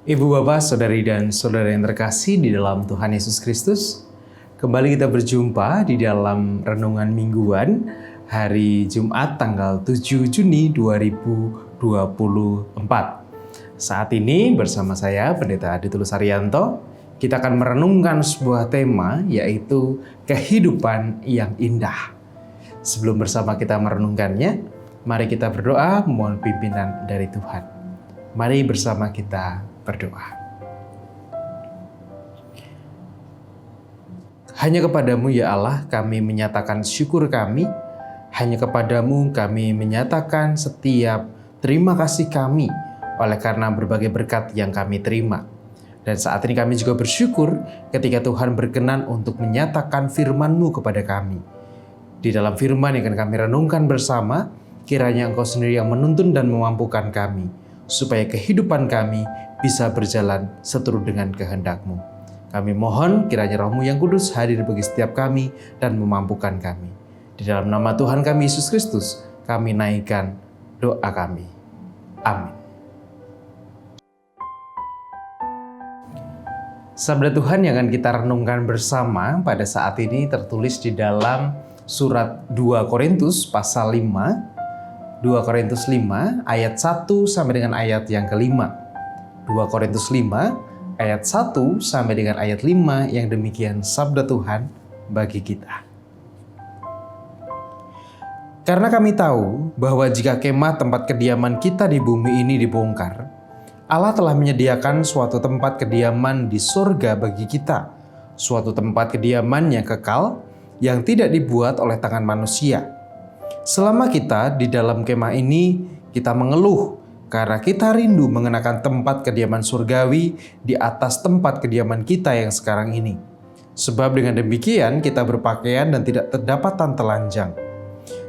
Ibu bapak, saudari dan saudara yang terkasih di dalam Tuhan Yesus Kristus, kembali kita berjumpa di dalam renungan mingguan hari Jumat tanggal 7 Juni 2024. Saat ini bersama saya Pendeta Aditulus Arianto, kita akan merenungkan sebuah tema yaitu kehidupan yang indah. Sebelum bersama kita merenungkannya, mari kita berdoa memohon pimpinan dari Tuhan. Mari bersama kita berdoa. Hanya kepadamu ya Allah kami menyatakan syukur kami, hanya kepadamu kami menyatakan setiap terima kasih kami oleh karena berbagai berkat yang kami terima. Dan saat ini kami juga bersyukur ketika Tuhan berkenan untuk menyatakan firman-Mu kepada kami. Di dalam firman yang akan kami renungkan bersama, kiranya Engkau sendiri yang menuntun dan memampukan kami, supaya kehidupan kami bisa berjalan seturut dengan kehendak-Mu. Kami mohon kiranya Roh-Mu yang kudus hadir bagi setiap kami dan memampukan kami. Di dalam nama Tuhan kami Yesus Kristus, kami naikkan doa kami. Amin. Sabda Tuhan yang akan kita renungkan bersama pada saat ini tertulis di dalam surat 2 Korintus pasal 5, 2 Korintus 5 ayat 1 sampai dengan ayat yang kelima. 2 Korintus 5 ayat 1 sampai dengan ayat 5 yang demikian sabda Tuhan bagi kita. Karena kami tahu bahwa jika kemah tempat kediaman kita di bumi ini dibongkar, Allah telah menyediakan suatu tempat kediaman di surga bagi kita, suatu tempat kediaman yang kekal yang tidak dibuat oleh tangan manusia. Selama kita di dalam kemah ini, kita mengeluh karena kita rindu mengenakan tempat kediaman surgawi di atas tempat kediaman kita yang sekarang ini. Sebab dengan demikian kita berpakaian dan tidak terdapat telanjang.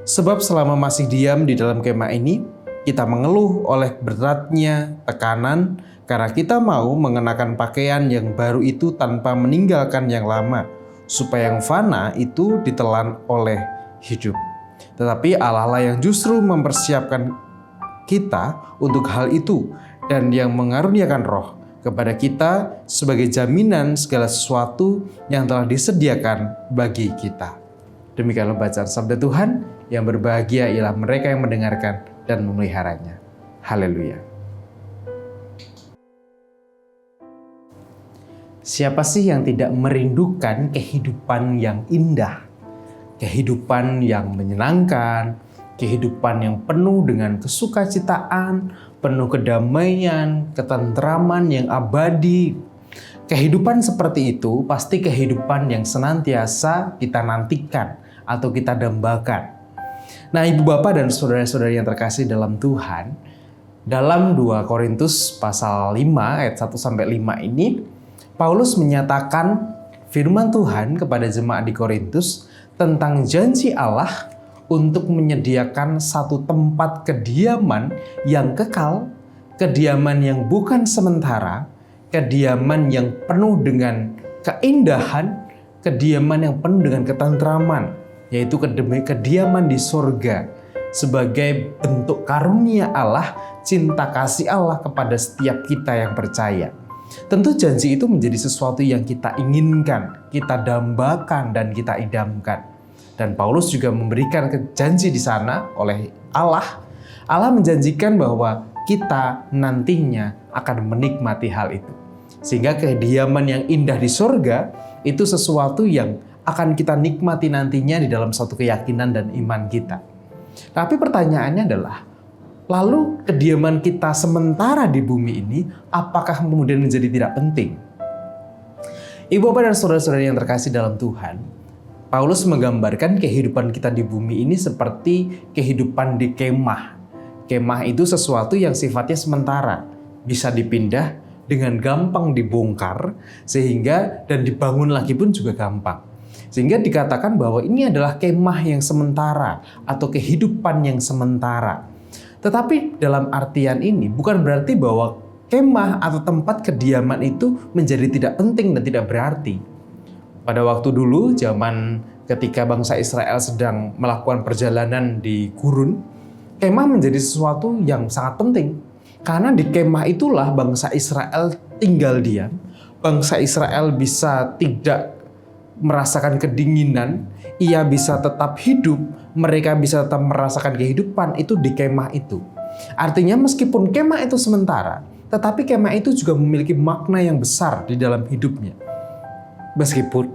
Sebab selama masih diam di dalam kemah ini, kita mengeluh oleh beratnya tekanan karena kita mau mengenakan pakaian yang baru itu tanpa meninggalkan yang lama, supaya yang fana itu ditelan oleh hidup. Tetapi Allah lah yang justru mempersiapkan kita untuk hal itu dan yang mengaruniakan Roh kepada kita sebagai jaminan segala sesuatu yang telah disediakan bagi kita. Demikianlah bacaan sabda Tuhan, yang berbahagia ialah mereka yang mendengarkan dan memeliharanya. Haleluya. Siapa sih yang tidak merindukan kehidupan yang indah? Kehidupan yang menyenangkan, kehidupan yang penuh dengan kesukacitaan, penuh kedamaian, ketentraman yang abadi. Kehidupan seperti itu pasti kehidupan yang senantiasa kita nantikan atau kita dambakan. Nah, ibu bapak dan saudara-saudari yang terkasih dalam Tuhan, dalam 2 Korintus pasal 5 ayat 1 sampai 5 ini, Paulus menyatakan firman Tuhan kepada jemaat di Korintus tentang janji Allah untuk menyediakan satu tempat kediaman yang kekal, kediaman yang bukan sementara, kediaman yang penuh dengan keindahan, kediaman yang penuh dengan ketentraman, yaitu kediaman di surga sebagai bentuk karunia Allah, cinta kasih Allah kepada setiap kita yang percaya. Tentu janji itu menjadi sesuatu yang kita inginkan, kita dambakan dan kita idamkan. Dan Paulus juga memberikan janji di sana oleh Allah. Allah menjanjikan bahwa kita nantinya akan menikmati hal itu. Sehingga kediaman yang indah di surga itu sesuatu yang akan kita nikmati nantinya di dalam suatu keyakinan dan iman kita. Tapi pertanyaannya adalah, lalu kediaman kita sementara di bumi ini, apakah kemudian menjadi tidak penting? Ibu bapak dan saudara-saudari yang terkasih dalam Tuhan, Paulus menggambarkan kehidupan kita di bumi ini seperti kehidupan di kemah. Kemah itu sesuatu yang sifatnya sementara, bisa dipindah dengan gampang dibongkar, sehingga dan dibangun lagi pun juga gampang. Sehingga dikatakan bahwa ini adalah kemah yang sementara atau kehidupan yang sementara. Tetapi dalam artian ini bukan berarti bahwa kemah atau tempat kediaman itu menjadi tidak penting dan tidak berarti. Pada waktu dulu, zaman ketika bangsa Israel sedang melakukan perjalanan di gurun, kemah menjadi sesuatu yang sangat penting. Karena di kemah itulah bangsa Israel tinggal diam. Bangsa Israel bisa tidak merasakan kedinginan, ia bisa tetap hidup, mereka bisa tetap merasakan kehidupan itu di kemah itu. Artinya meskipun kemah itu sementara, tetapi kemah itu juga memiliki makna yang besar di dalam hidupnya. Meskipun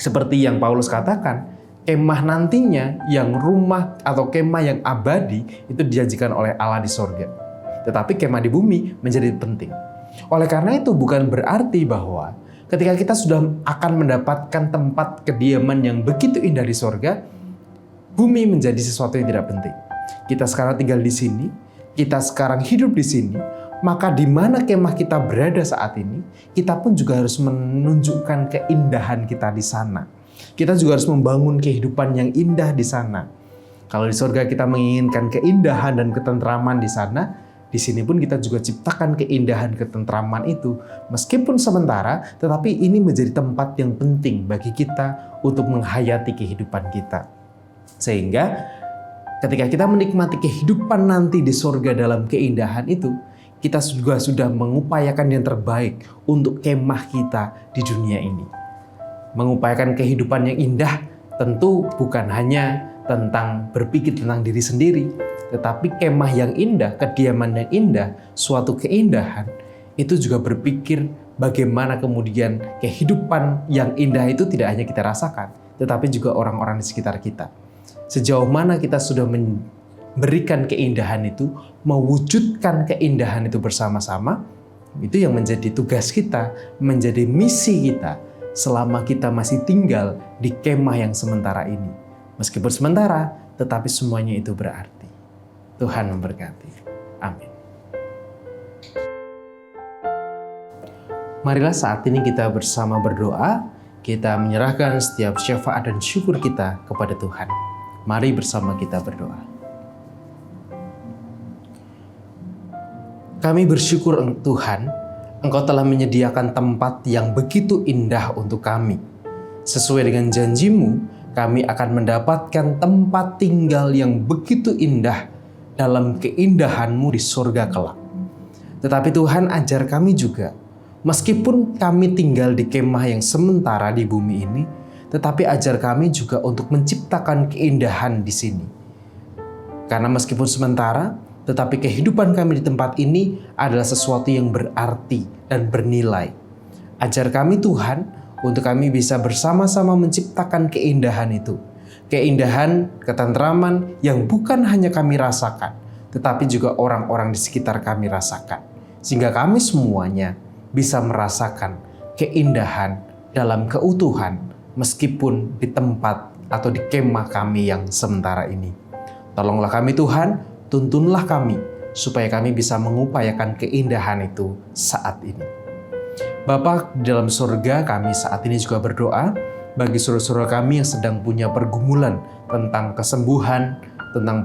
seperti yang Paulus katakan, kemah nantinya yang rumah atau kemah yang abadi itu dijanjikan oleh Allah di sorga. Tetapi kemah di bumi menjadi penting. Oleh karena itu bukan berarti bahwa ketika kita sudah akan mendapatkan tempat kediaman yang begitu indah di sorga, bumi menjadi sesuatu yang tidak penting. Kita sekarang tinggal di sini, kita sekarang hidup di sini, maka di mana kemah kita berada saat ini, kita pun juga harus menunjukkan keindahan kita di sana. Kita juga harus membangun kehidupan yang indah di sana. Kalau di sorga kita menginginkan keindahan dan ketentraman di sana, di sini pun kita juga ciptakan keindahan ketentraman itu. Meskipun sementara, tetapi ini menjadi tempat yang penting bagi kita untuk menghayati kehidupan kita. Sehingga ketika kita menikmati kehidupan nanti di sorga dalam keindahan itu, kita juga sudah mengupayakan yang terbaik untuk kemah kita di dunia ini. Mengupayakan kehidupan yang indah tentu bukan hanya tentang berpikir tentang diri sendiri, tetapi kemah yang indah, kediaman yang indah, suatu keindahan, itu juga berpikir bagaimana kemudian kehidupan yang indah itu tidak hanya kita rasakan, tetapi juga orang-orang di sekitar kita. Sejauh mana kita sudah memberikan keindahan itu, mewujudkan keindahan itu bersama-sama, itu yang menjadi tugas kita, menjadi misi kita selama kita masih tinggal di kemah yang sementara ini. Meskipun sementara, tetapi semuanya itu berarti. Tuhan memberkati. Amin. Marilah saat ini kita bersama berdoa, kita menyerahkan setiap syafaat dan syukur kita kepada Tuhan. Mari bersama kita berdoa. Kami bersyukur Tuhan, Engkau telah menyediakan tempat yang begitu indah untuk kami. Sesuai dengan janji-Mu, kami akan mendapatkan tempat tinggal yang begitu indah dalam keindahan-Mu di surga kelak. Tetapi Tuhan, ajar kami juga, meskipun kami tinggal di kemah yang sementara di bumi ini, tetapi ajar kami juga untuk menciptakan keindahan di sini. Karena meskipun sementara, tetapi kehidupan kami di tempat ini adalah sesuatu yang berarti dan bernilai. Ajar kami Tuhan, untuk kami bisa bersama-sama menciptakan keindahan itu. Keindahan, ketentraman yang bukan hanya kami rasakan, tetapi juga orang-orang di sekitar kami rasakan. Sehingga kami semuanya bisa merasakan keindahan dalam keutuhan meskipun di tempat atau di kemah kami yang sementara ini. Tolonglah kami Tuhan, tuntunlah kami supaya kami bisa mengupayakan keindahan itu saat ini. Bapa di dalam surga, kami saat ini juga berdoa bagi saudara-saudara kami yang sedang punya pergumulan tentang kesembuhan, tentang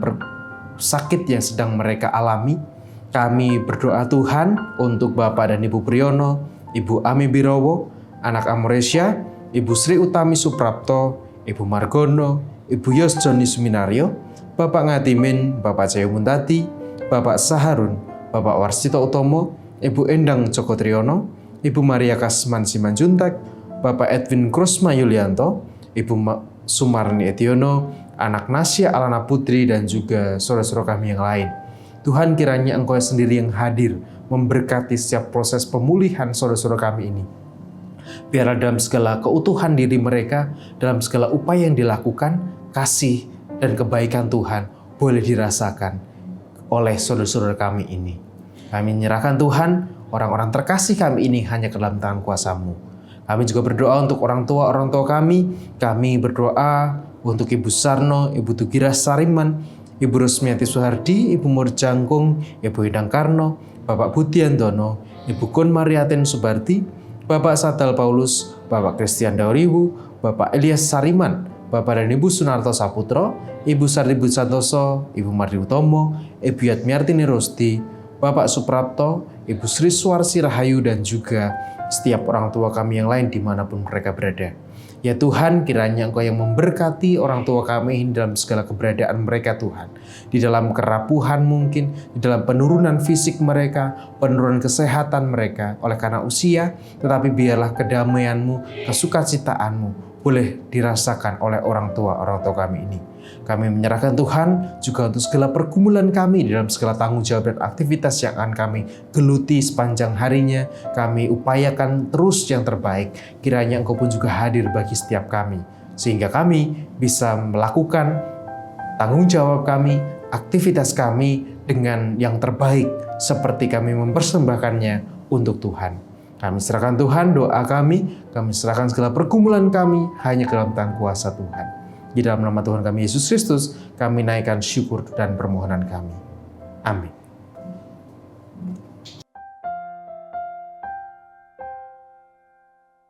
sakit yang sedang mereka alami. Kami berdoa Tuhan untuk Bapak dan Ibu Priyono, Ibu Ami Birowo, anak Amoresia, Ibu Sri Utami Suprapto, Ibu Margono, Ibu Yos Joni Suminario, Bapak Ngatimin, Bapak Jayo Muntati, Bapak Saharun, Bapak Warsito Utomo, Ibu Endang Joko Triyono, Ibu Maria Kasman Simanjuntak, Bapak Edwin Krusma Yulianto, Ibu Sumarni Etiono, anak Nasya Alana Putri, dan juga saudara-saudara kami yang lain. Tuhan, kiranya Engkau sendiri yang hadir memberkati setiap proses pemulihan saudara-saudara kami ini. Biarlah dalam segala keutuhan diri mereka, dalam segala upaya yang dilakukan, kasih dan kebaikan Tuhan boleh dirasakan oleh saudara-saudara kami ini. Kami menyerahkan Tuhan, orang-orang terkasih kami ini hanya ke dalam tangan kuasa-Mu. Kami juga berdoa untuk orang tua kami. Kami berdoa untuk Ibu Sarno, Ibu Tugira Sariman, Ibu Rusmiati Suhardi, Ibu Murjangkung, Ibu Hidang Karno, Bapak Budiantono, Ibu Kun Mariaten Subarti, Bapak Sadal Paulus, Bapak Christian Dauriwu, Bapak Elias Sariman, Bapak dan Ibu Sunarto Saputro, Ibu Sardi Budi Santoso, Ibu Mardi Utomo, Ibu Yatmiartini Rosti, Bapak Suprapto, Ibu Sri Suarsi Rahayu, dan juga setiap orang tua kami yang lain dimanapun mereka berada. Ya Tuhan, kiranya Engkau yang memberkati orang tua kami ini dalam segala keberadaan mereka Tuhan. Di dalam kerapuhan mungkin, di dalam penurunan fisik mereka, penurunan kesehatan mereka oleh karena usia, tetapi biarlah kedamaian-Mu, kesukacitaanmu boleh dirasakan oleh orang tua kami ini. Kami menyerahkan Tuhan juga untuk segala pergumulan kami dalam segala tanggung jawab dan aktivitas yang akan kami geluti sepanjang harinya. Kami upayakan terus yang terbaik. Kiranya Engkau pun juga hadir bagi setiap kami, sehingga kami bisa melakukan tanggung jawab kami, aktivitas kami dengan yang terbaik seperti kami mempersembahkannya untuk Tuhan. Kami serahkan Tuhan doa kami serahkan segala pergumulan kami hanya ke dalam tangan kuasa Tuhan. Di dalam nama Tuhan kami Yesus Kristus, kami naikkan syukur dan permohonan kami. Amin.